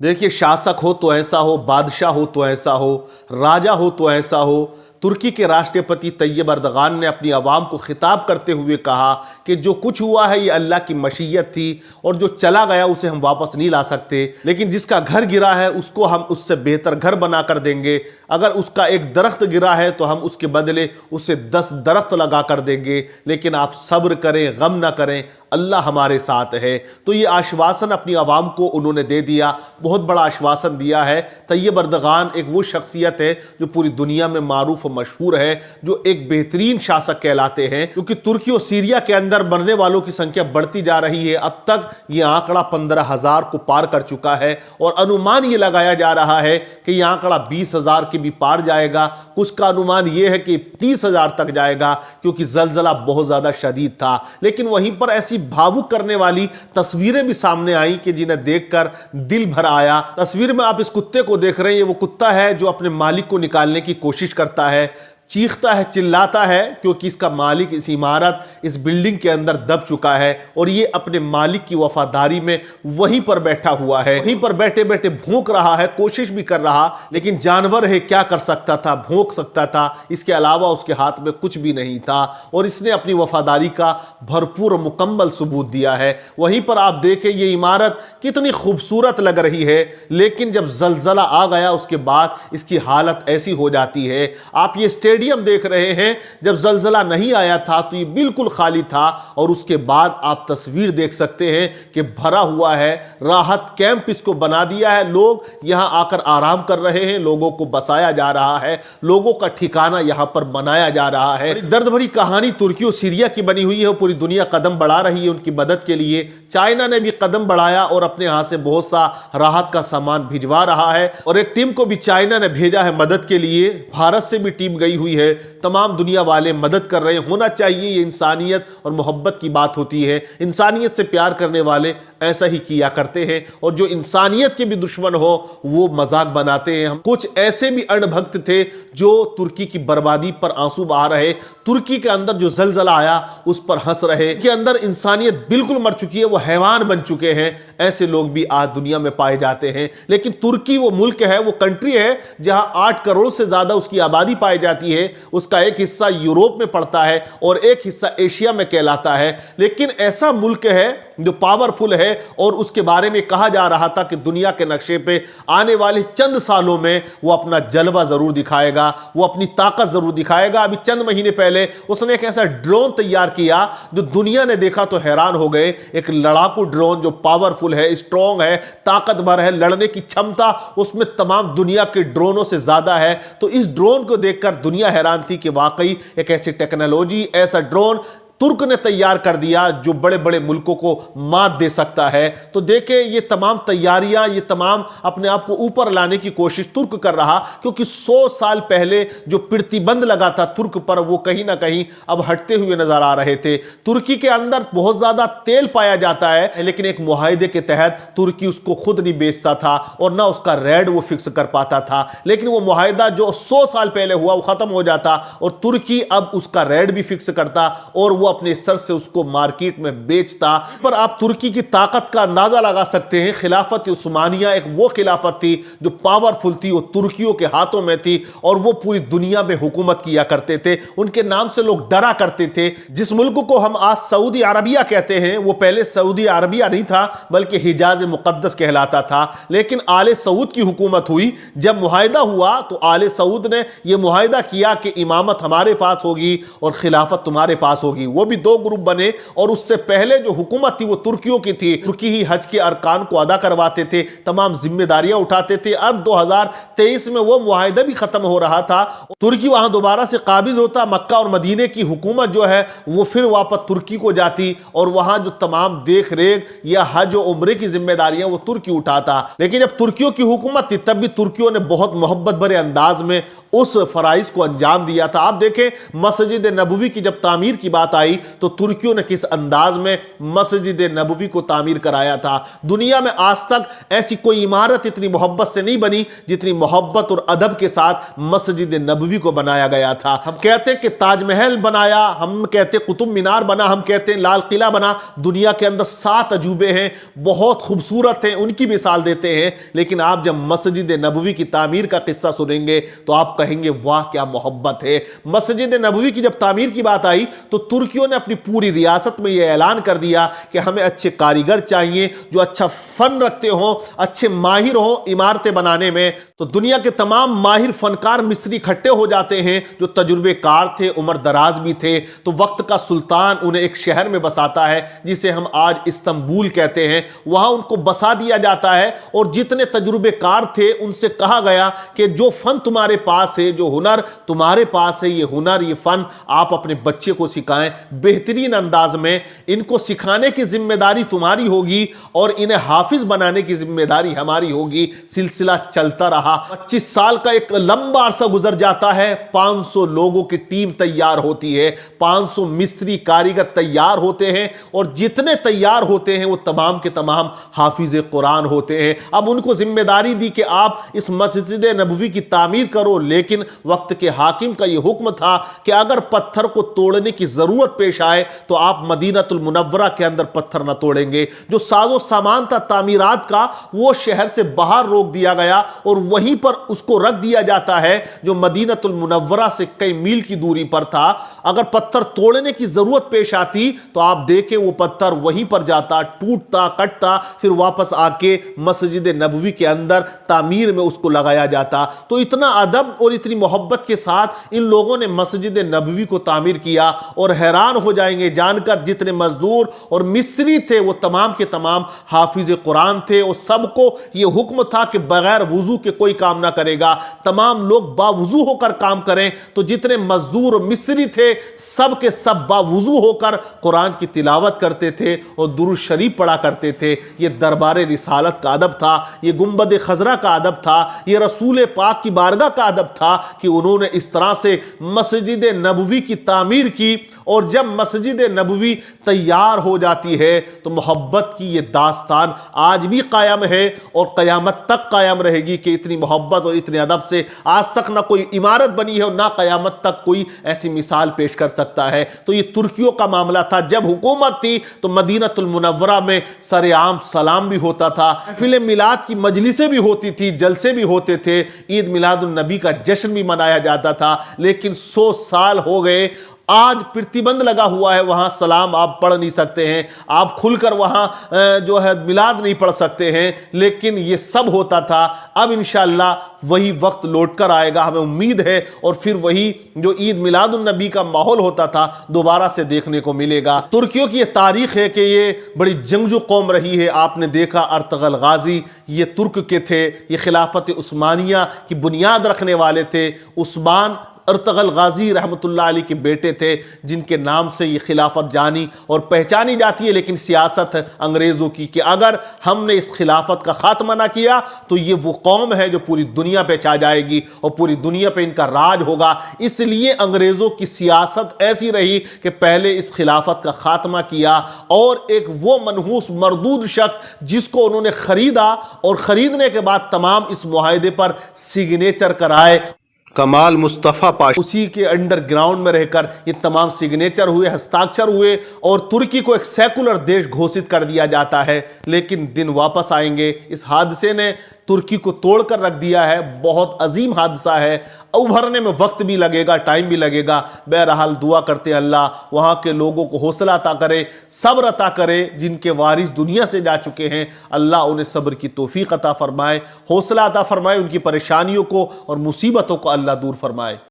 देखिए, शासक हो तो ऐसा हो, बादशाह हो तो ऐसा हो, राजा हो तो ऐसा हो। तुर्की के राष्ट्रपति तैयब अर्दगान ने अपनी आवाम को खिताब करते हुए कहा कि जो कुछ हुआ है ये अल्लाह की मशीयत थी और जो चला गया उसे हम वापस नहीं ला सकते, लेकिन जिसका घर गिरा है उसको हम उससे बेहतर घर बना कर देंगे। अगर उसका एक दरख्त गिरा है तो हम उसके बदले उसे 10 दरख्त लगा कर देंगे, लेकिन आप सब्र करें, गम ना करें, अल्लाह हमारे साथ है। तो ये आश्वासन अपनी आवाम को उन्होंने दे दिया, बहुत बड़ा आश्वासन दिया है। तैयब अर्दगान एक वो शख्सियत है जो पूरी दुनिया में मारूफ और मशहूर है, जो एक बेहतरीन शासक कहलाते हैं, क्योंकि तुर्की और सीरिया के अंदर मरने वालों की संख्या बढ़ती जा रही है। अब तक ये आंकड़ा 15,000 को पार कर चुका है और अनुमान ये लगाया जा रहा है कि यह आंकड़ा 20,000 के भी पार जाएगा। कुछ का अनुमान यह है कि 30,000 तक जाएगा, क्योंकि जलजला बहुत ज्यादा शदीद था। लेकिन वहीं पर ऐसी भावुक करने वाली तस्वीरें भी सामने आई कि जिन्हें देखकर दिल भर आया। तस्वीर में आप इस कुत्ते को देख रहे हैं, ये वो कुत्ता है जो अपने मालिक को निकालने की कोशिश करता है, चीखता है, चिल्लाता है, क्योंकि इसका मालिक इस इमारत, इस बिल्डिंग के अंदर दब चुका है और ये अपने मालिक की वफादारी में वहीं पर बैठा हुआ है। वहीं पर बैठे बैठे भौंक रहा है, कोशिश भी कर रहा, लेकिन जानवर है, क्या कर सकता था, भौंक सकता था, इसके अलावा उसके हाथ में कुछ भी नहीं था और इसने अपनी वफादारी का भरपूर और मुकम्मल सबूत दिया है। वहीं पर आप देखें ये इमारत कितनी खूबसूरत लग रही है, लेकिन जब जलजला आ गया उसके बाद इसकी हालत ऐसी हो जाती है। आप ये स्टेडियम देख रहे हैं, जब जलजला नहीं आया था तो ये बिल्कुल खाली था और उसके बाद आप तस्वीर देख सकते हैं कि भरा हुआ है। राहत कैंप इसको बना दिया है, लोग यहां आकर आराम कर रहे हैं, लोगों को बसाया जा रहा है, लोगों का ठिकाना यहां पर बनाया जा रहा है। दर्द भरी कहानी तुर्की और सीरिया की बनी हुई है, पूरी दुनिया कदम बढ़ा रही है उनकी मदद के लिए। चाइना ने भी कदम बढ़ाया और अपने यहां से बहुत सा राहत का सामान भिजवा रहा है और एक टीम को भी चाइना ने भेजा है मदद के लिए। भारत से भी टीम गई हुई है, तमाम दुनिया वाले मदद कर रहे हैं। होना चाहिए, ये इंसानियत और मोहब्बत की बात होती है। इंसानियत से प्यार करने वाले ऐसा ही किया करते हैं और जो इंसानियत के भी दुश्मन हो वो मजाक बनाते हैं। हम कुछ ऐसे भी अणभक्त थे जो तुर्की की बर्बादी पर आंसू बहा रहे, तुर्की के अंदर जो जलजला आया उस पर हंस रहे, के अंदर इंसानियत बिल्कुल मर चुकी है, वो हैवान बन चुके हैं। ऐसे लोग भी आज दुनिया में पाए जाते हैं। लेकिन तुर्की वो मुल्क है, वो कंट्री है जहां 8 करोड़ से ज्यादा उसकी आबादी पाई जाती है। उसका एक हिस्सा यूरोप में पड़ता है और एक हिस्सा एशिया में कहलाता है। लेकिन ऐसा मुल्क है जो पावरफुल है और उसके बारे में कहा जा रहा था कि दुनिया के नक्शे पे आने वाले चंद सालों में वो अपना जलवा जरूर दिखाएगा, वो अपनी ताकत जरूर दिखाएगा। अभी चंद महीने पहले उसने एक ऐसा ड्रोन तैयार किया जो दुनिया ने देखा तो हैरान हो गए। एक लड़ाकू ड्रोन जो पावरफुल है, स्ट्रॉन्ग है, ताकतवर है, लड़ने की क्षमता उसमें तमाम दुनिया के ड्रोनों से ज्यादा है। तो इस ड्रोन को देखकर दुनिया हैरान थी कि वाकई एक ऐसी टेक्नोलॉजी, ऐसा ड्रोन तुर्क ने तैयार कर दिया जो बड़े बड़े मुल्कों को मात दे सकता है। तो देखें, ये तमाम तैयारियां, ये तमाम अपने आप को ऊपर लाने की कोशिश तुर्क कर रहा, क्योंकि 100 साल पहले जो प्रतिबंध लगा था तुर्क पर वो कहीं ना कहीं अब हटते हुए नजर आ रहे थे। तुर्की के अंदर बहुत ज्यादा तेल पाया जाता है, लेकिन एक मुआहदे के तहत तुर्की उसको खुद नहीं बेचता था और ना उसका रेट वो फिक्स कर पाता था। लेकिन वो मुआहदा जो 100 साल पहले हुआ वो खत्म हो जाता और तुर्की अब उसका रेट भी फिक्स करता और वो अपने सर से उसको मार्केट में बेचता। पर आप तुर्की की ताकत का अंदाजा लगा सकते हैं। खिलाफत उस्मानिया एक वो खिलाफत थी जो पावरफुल थी, वो तुर्कियों के हाथों में थी और वो पूरी दुनिया में हुकूमत किया करते थे। उनके नाम से लोग डरा करते थे। जिस मुल्क को हम आज सऊदी अरबिया कहते हैं वो पहले सऊदी अरबिया नहीं था, बल्कि हिजाज मुकद्दस कहलाता था। लेकिन आले सऊद की हुकूमत हुई, जब मुआहदा हुआ तो आले सऊद ने यह मुआहदा किया कि इमामत हमारे पास होगी और खिलाफत तुम्हारे पास होगी। वो भी 2 ग्रुप बने और उससे पहले जो हुकूमत थी वो तुर्कियों की थी। तुर्की ही हज के अरकान को अदा करवाते थे, तमाम जिम्मेदारियां उठाते थे। अब 2023 में वो मुआहदा भी खत्म हो रहा था, तुर्की वहां दोबारा से काबिज होता, मक्का और मदीने की हुकूमत जो है वो फिर वापस तुर्की को जाती और वहां जो तमाम देख रेख या हज और उम्रे की जिम्मेदारियां वो तुर्की उठाता। लेकिन जब तुर्कियों की हुकूमत थी तब भी तुर्कियों ने बहुत मोहब्बत भरे अंदाज में اس فرائض کو انجام دیا تھا۔ آپ دیکھیں مسجد نبوی کی جب تعمیر کی بات آئی تو ترکیوں نے کس انداز میں مسجد نبوی کو تعمیر کرایا تھا۔ دنیا میں آج تک ایسی کوئی عمارت اتنی محبت سے نہیں بنی جتنی محبت اور ادب کے ساتھ مسجد نبوی کو بنایا گیا تھا۔ ہم کہتے ہیں کہ تاج محل بنایا، ہم کہتے ہیں قطب مینار بنا، ہم کہتے ہیں لال قلعہ بنا۔ دنیا کے اندر 7 عجوبے ہیں، بہت خوبصورت ہیں، ان کی مثال دیتے ہیں، لیکن آپ جب مسجد نبوی کی تعمیر کا قصہ سنیں گے تو آپ کہیں گے واہ کیا محبت ہے۔ مسجد نبوی کی جب تعمیر کی بات آئی تو ترکیوں نے اپنی پوری ریاست میں یہ اعلان کر دیا کہ ہمیں اچھے کاریگر چاہیے جو اچھا فن رکھتے ہوں، اچھے ماہر ہوں عمارتیں بنانے میں۔ تو دنیا کے تمام ماہر فنکار مصری اکٹھے ہو جاتے ہیں جو تجربے کار تھے، عمر دراز بھی تھے۔ تو وقت کا سلطان انہیں ایک شہر میں بساتا ہے جسے ہم آج استنبول کہتے ہیں، وہاں ان کو بسا دیا جاتا ہے، اور جتنے تجربے کار تھے ان سے کہا گیا کہ جو فن تمہارے پاس ہے، جو ہنر تمہارے پاس ہے، یہ ہنر، یہ فن آپ اپنے بچے کو سکھائیں بہترین انداز میں۔ ان کو سکھانے کی ذمہ داری تمہاری ہوگی اور انہیں حافظ بنانے کی ذمہ داری ہماری ہوگی۔ سلسلہ چلتا رہا، 25 سال کا ایک لمبا عرصہ گزر جاتا ہے، 500 لوگوں کی ٹیم تیار ہوتی ہے، 500 مستری کاریگر تیار ہوتے ہیں، اور جتنے تیار ہوتے ہیں وہ تمام کے تمام حافظ قرآن ہوتے ہیں۔ اب ان کو ذمہ داری دی کہ آپ اس مسجد نبوی کی تعمیر کرو، لیکن وقت کے حاکم کا یہ حکم تھا کہ اگر پتھر کو توڑنے کی ضرورت پیش آئے تو آپ مدینہ المنورہ کے اندر پتھر نہ توڑیں گے۔ جو ساز و سامان تھا تعمیرات کا وہ شہر سے باہر روک دیا گیا اور وہیں پر اس کو رکھ دیا جاتا ہے جو مدینہ المنورہ سے کئی میل کی دوری پر تھا۔ اگر پتھر توڑنے کی ضرورت پیش آتی تو آپ دیکھیں وہ پتھر وہیں پر جاتا، ٹوٹتا کٹتا، پھر واپس آ کے مسجد نبوی کے اندر تعمیر میں اس کو لگایا جاتا۔ تو اتنا ادب اور اتنی محبت کے ساتھ ان لوگوں نے مسجد نبوی کو تعمیر کیا، اور حیران ہو جائیں گے جان کر جتنے مزدور اور مستری تھے وہ تمام کے تمام حافظ قرآن تھے، اور سب کو یہ حکم تھا کہ بغیر وضو کے کوئی کام نہ کرے گا، تمام لوگ باوضو ہو کر کام کریں۔ تو جتنے مزدور اور مستری تھے سب کے سب باوضو ہو کر قرآن کی تلاوت کرتے تھے اور درود شریف پڑھا کرتے تھے۔ یہ دربار رسالت کا ادب تھا، یہ گنبد خضرا کا ادب تھا، یہ رسول پاک کی بارگاہ کا ادب تھا کہ انہوں نے اس طرح سے مسجد نبوی کی تعمیر کی۔ اور جب مسجد نبوی تیار ہو جاتی ہے تو محبت کی یہ داستان آج بھی قائم ہے اور قیامت تک قائم رہے گی کہ اتنی محبت اور اتنے ادب سے آج تک نہ کوئی عمارت بنی ہے اور نہ قیامت تک کوئی ایسی مثال پیش کر سکتا ہے۔ تو یہ ترکیوں کا معاملہ تھا۔ جب حکومت تھی تو مدینہ المنورہ میں سر عام سلام بھی ہوتا تھا، محفل میلاد کی مجلسیں بھی ہوتی تھی، جلسے بھی ہوتے تھے، عید میلاد النبی کا جشن بھی منایا جاتا تھا۔ لیکن 100 سال ہو گئے، آج پرتیبند لگا ہوا ہے، وہاں سلام آپ پڑھ نہیں سکتے ہیں، آپ کھل کر وہاں جو ہے میلاد نہیں پڑھ سکتے ہیں، لیکن یہ سب ہوتا تھا۔ اب انشاءاللہ وہی وقت لوٹ کر آئے گا، ہمیں امید ہے، اور پھر وہی جو عید میلاد النبی کا ماحول ہوتا تھا دوبارہ سے دیکھنے کو ملے گا۔ ترکیوں کی یہ تاریخ ہے کہ یہ بڑی جنگجو قوم رہی ہے۔ آپ نے دیکھا ارطغرل غازی یہ ترک کے تھے، یہ خلافت عثمانیہ کی بنیاد رکھنے والے تھے۔ عثمان ارطغرل غازی رحمۃ اللہ علیہ کے بیٹے تھے جن کے نام سے یہ خلافت جانی اور پہچانی جاتی ہے، لیکن سیاست انگریزوں کی کہ اگر ہم نے اس خلافت کا خاتمہ نہ کیا تو یہ وہ قوم ہے جو پوری دنیا پہ چھا جائے گی اور پوری دنیا پہ ان کا راج ہوگا۔ اس لیے انگریزوں کی سیاست ایسی رہی کہ پہلے اس خلافت کا خاتمہ کیا، اور ایک وہ منحوس مردود شخص جس کو انہوں نے خریدا، اور خریدنے کے بعد تمام اس معاہدے پر سگنیچر کرائے، کمال مصطفیٰ پاشا، اسی کے انڈر گراؤنڈ میں رہ کر یہ تمام سگنیچر ہوئے، ہستاکشر ہوئے، اور ترکی کو ایک سیکولر دیش گھوشت کر دیا جاتا ہے۔ لیکن دن واپس آئیں گے، اس حادثے نے ترکی کو توڑ کر رکھ دیا ہے، بہت عظیم حادثہ ہے، ابھرنے میں وقت بھی لگے گا، ٹائم بھی لگے گا۔ بہرحال دعا کرتے اللہ وہاں کے لوگوں کو حوصلہ عطا کرے، صبر عطا کرے، جن کے وارث دنیا سے جا چکے ہیں اللہ انہیں صبر کی توفیق عطا فرمائے، حوصلہ عطا فرمائے، ان کی پریشانیوں کو اور مصیبتوں کو اللہ دور فرمائے۔